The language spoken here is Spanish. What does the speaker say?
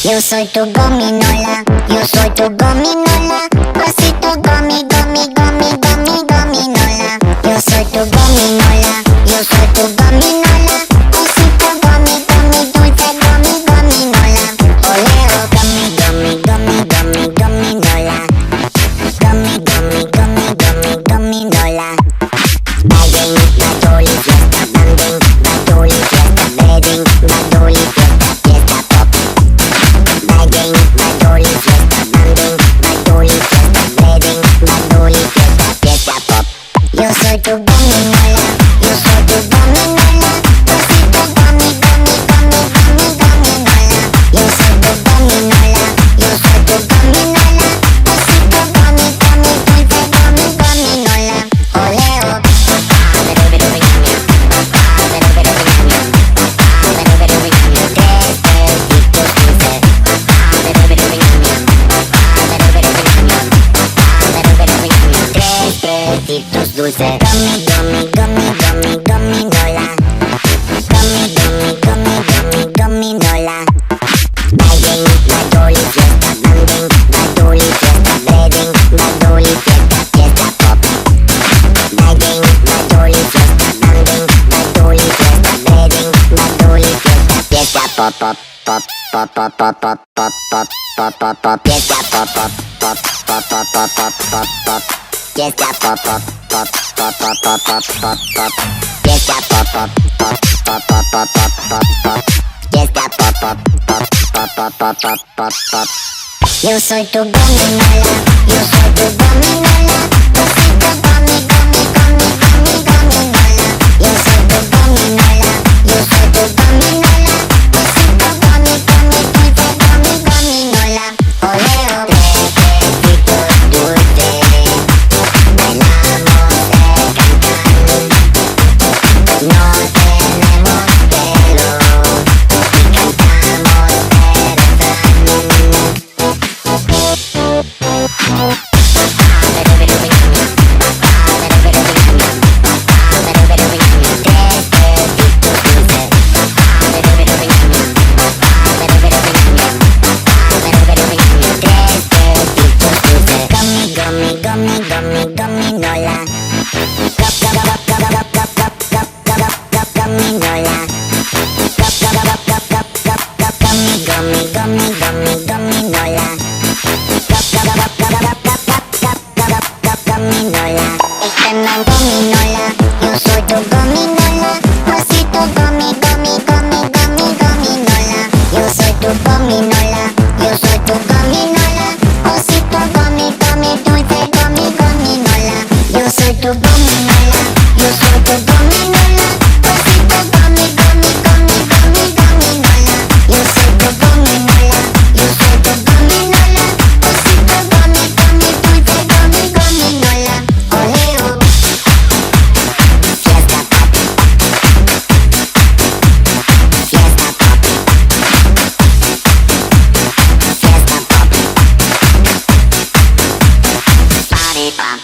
Yo soy tu gominola, yo soy tu gominola, así tu gominola. Yo soy tu gominola, yo soy tu gominola, así tu dulce gominola. Oleo gominola, gominola. Bagging, badoli, fiesta, banding, badoli, fiesta, bedding, badoli, fiesta, fiesta pop. Bagging, badoli, fiesta, banding, badoli, fiesta, bedding, badoli, fiesta, fiesta pop. Yo soy tu gominola, yo soy tu gominola, así tu gominola. Yo soy tu gominola, yo soy tu gominola, así tu dulce gominola. Oleo. Dulce, gominola. Gominola. Bagging, badoli, fiesta, banding, badoli, fiesta, bedding, badoli, fiesta, fiesta pop. Bagging, badoli, fiesta, banding, badoli, fiesta, bedding, badoli, fiesta, fiesta pop, pop, pop, pop, pop, pop, pop, pop, pop, pop, pop, fiesta pop, pop, pop, pop, pop, pop, pop, pop, pop. Fiesta pop pop pop pop pop pop pop pop pop. Fiesta pop pop pop pop pop pop pop pop pop. Fiesta pop pop pop pop pop pop pop pop pop. Yo soy tu gominola, yo soy tu gominola, así tu gominola. Yo soy tu gominola, yo soy tu gominola, así tu dulce gominola. Oleo, besito dulce. No tenemos pelo y cantamos gominola. Gominola. Gominola, yo soy tu gominola, así tu gominola. Yo soy tu gominola, yo soy tu gominola, así tu dulce gominola. Yo soy tu gominola, yo soy tu gominola, así tu gominola. Yo soy tu gominola, yo soy tu gominola, así tu dulce gominola. Oleo. Fiesta pop. Fiesta pop. Fiesta pop. Party pop.